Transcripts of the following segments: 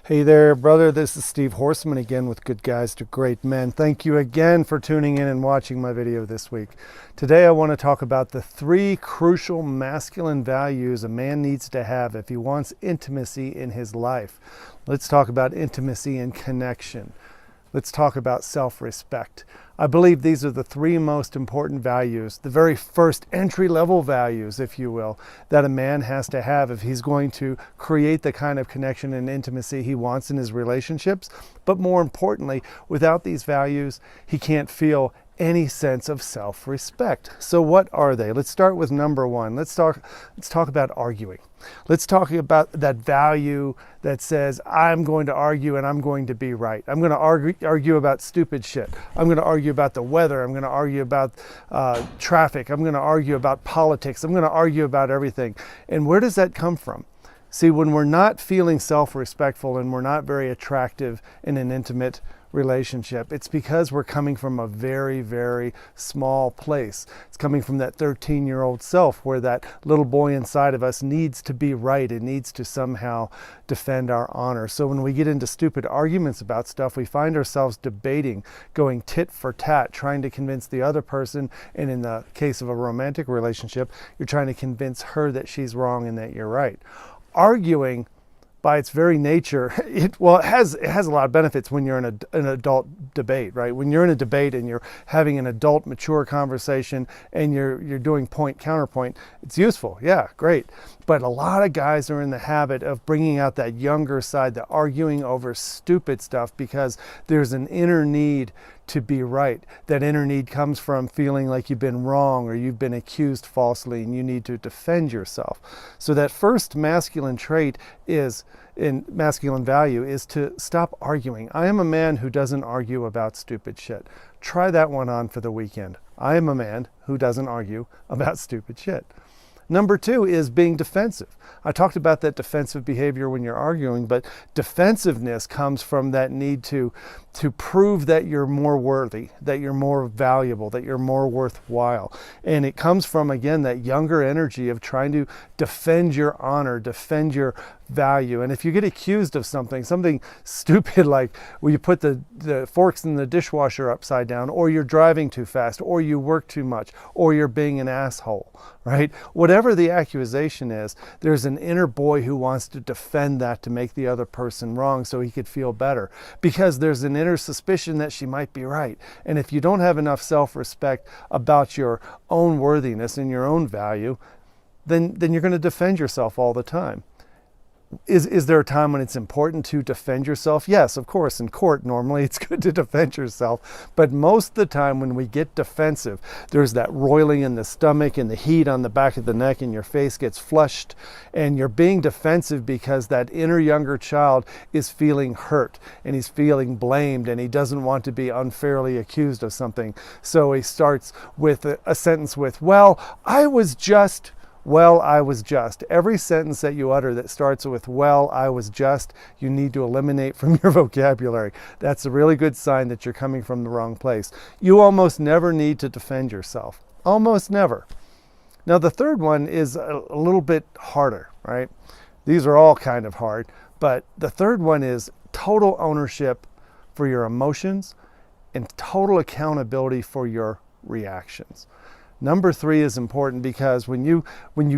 Hey there, brother. This is Steve Horseman again with Good Guys to Great Men. Thank you again for tuning in and watching my video this week. Today I want to talk about the 3 crucial masculine values a man needs to have if he wants intimacy in his life. Let's talk about intimacy and connection. Let's talk about self-respect. I believe these are the 3 most important values, the very first entry-level values, if you will, that a man has to have if he's going to create the kind of connection and intimacy he wants in his relationships. But more importantly, without these values, he can't feel any sense of self-respect. So what are they? Let's start with number 1. Let's talk about arguing. Let's talk about that value that says, I'm going to argue and I'm going to be right. I'm going to argue about stupid shit. I'm going to argue about the weather. I'm going to argue about traffic. I'm going to argue about politics. I'm going to argue about everything. And where does that come from? See, when we're not feeling self-respectful and we're not very attractive in an intimate relationship, it's because we're coming from a very, very small place. It's coming from that 13-year-old self where that little boy inside of us needs to be right. It needs to somehow defend our honor. So when we get into stupid arguments about stuff, we find ourselves debating, going tit for tat, trying to convince the other person. And in the case of a romantic relationship, you're trying to convince her that she's wrong and that you're right. Arguing, by its very nature, it has a lot of benefits when you're in an adult debate, right? When you're in a debate and you're having an adult, mature conversation and you're doing point counterpoint, it's useful. Yeah, great. But a lot of guys are in the habit of bringing out that younger side, the arguing over stupid stuff, because there's an inner need to be right. That inner need comes from feeling like you've been wrong or you've been accused falsely and you need to defend yourself. So that first masculine trait in masculine value is to stop arguing. I am a man who doesn't argue about stupid shit. Try that one on for the weekend. I am a man who doesn't argue about stupid shit. Number 2 is being defensive. I talked about that defensive behavior when you're arguing, but defensiveness comes from that need to prove that you're more worthy, that you're more valuable, that you're more worthwhile. And it comes from, again, that younger energy of trying to defend your honor, defend your value. And if you get accused of something stupid like, well, you put the forks in the dishwasher upside down, or you're driving too fast, or you work too much, or you're being an asshole, right? Whatever the accusation is, there's an inner boy who wants to defend that to make the other person wrong so he could feel better, because there's an inner suspicion that she might be right. And if you don't have enough self-respect about your own worthiness and your own value, then you're going to defend yourself all the time. Is there a time when it's important to defend yourself? Yes, of course. In court, normally it's good to defend yourself. But most of the time when we get defensive, there's that roiling in the stomach and the heat on the back of the neck and your face gets flushed. And you're being defensive because that inner younger child is feeling hurt and he's feeling blamed and he doesn't want to be unfairly accused of something. So he starts with a sentence with, well, I was just... Well, I was just. Every sentence that you utter that starts with, well, I was just, you need to eliminate from your vocabulary. That's a really good sign that you're coming from the wrong place. You almost never need to defend yourself. Almost never. Now, the third one is a little bit harder, right? These are all kind of hard, but the third one is total ownership for your emotions and total accountability for your reactions. Number 3 is important because when you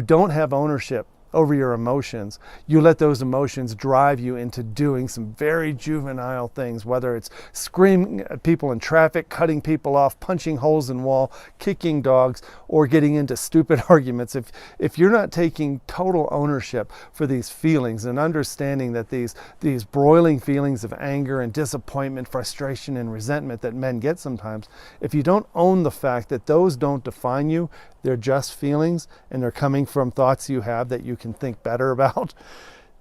don't have ownership over your emotions, you let those emotions drive you into doing some very juvenile things, whether it's screaming at people in traffic, cutting people off, punching holes in wall, kicking dogs, or getting into stupid arguments. If you're not taking total ownership for these feelings and understanding that these broiling feelings of anger and disappointment, frustration, and resentment that men get sometimes, if you don't own the fact that those don't define you, they're just feelings and they're coming from thoughts you have that you can think better about,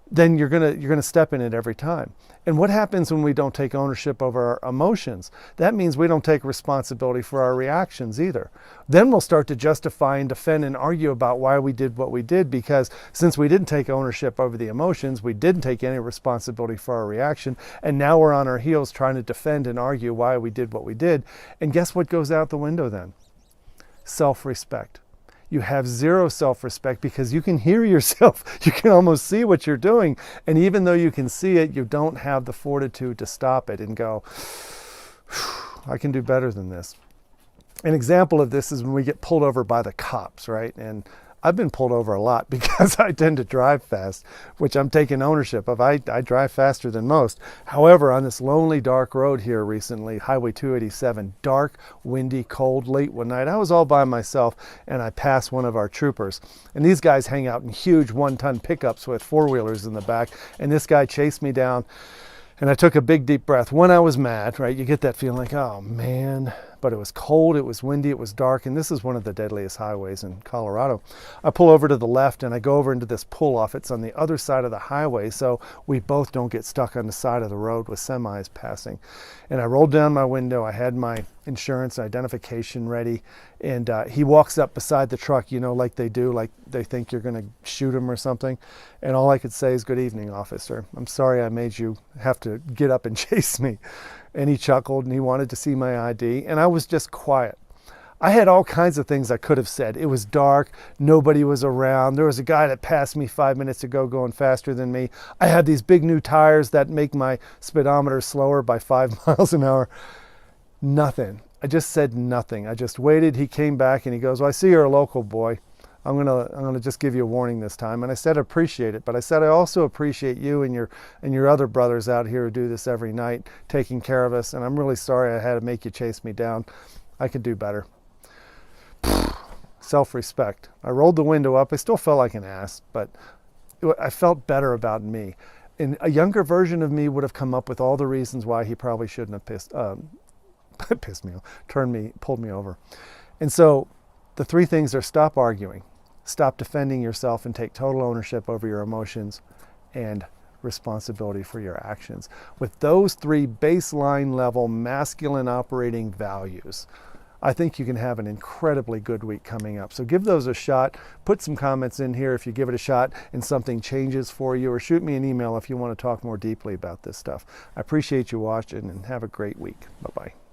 then you're gonna step in it every time. And what happens when we don't take ownership over our emotions? That means we don't take responsibility for our reactions either. Then we'll start to justify and defend and argue about why we did what we did, because since we didn't take ownership over the emotions, we didn't take any responsibility for our reaction, and now we're on our heels trying to defend and argue why we did what we did. And guess what goes out the window then? Self-respect. You have zero self-respect because you can hear yourself. You can almost see what you're doing. And even though you can see it, you don't have the fortitude to stop it and go, I can do better than this. An example of this is when we get pulled over by the cops, right? And I've been pulled over a lot because I tend to drive fast, which I'm taking ownership of. I drive faster than most. However, on this lonely, dark road here recently, Highway 287, dark, windy, cold, late one night, I was all by myself and I passed one of our troopers. And these guys hang out in huge 1-ton pickups with four-wheelers in the back. And this guy chased me down. And I took a big deep breath. When I was mad, right, you get that feeling like, oh man, but it was cold, it was windy, it was dark, and this is one of the deadliest highways in Colorado. I pull over to the left and I go over into this pull-off. It's on the other side of the highway, so we both don't get stuck on the side of the road with semis passing. And I rolled down my window. I had my insurance identification ready, and he walks up beside the truck, you know, like they do, like they think you're going to shoot him or something. And all I could say is, good evening, officer. I'm sorry I made you have to get up and chase me. And he chuckled and he wanted to see my ID, and I was just quiet. I had all kinds of things I could have said. It was dark, nobody was around. There was a guy that passed me 5 minutes ago going faster than me. I had these big new tires that make my speedometer slower by 5 miles an hour. Nothing. I just said nothing. I just waited. He came back and he goes, well, I see you're a local boy. I'm gonna just give you a warning this time. And I said, appreciate it. But I said, I also appreciate you and your other brothers out here who do this every night, taking care of us. And I'm really sorry I had to make you chase me down. I could do better. Self-respect. I rolled the window up. I still felt like an ass, but I felt better about me. And a younger version of me would have come up with all the reasons why he probably shouldn't have pulled me over. And so the three things are: stop arguing, stop defending yourself, and take total ownership over your emotions and responsibility for your actions. With those three baseline level masculine operating values, I think you can have an incredibly good week coming up. So give those a shot. Put some comments in here if you give it a shot and something changes for you, or shoot me an email if you want to talk more deeply about this stuff. I appreciate you watching, and have a great week. Bye-bye.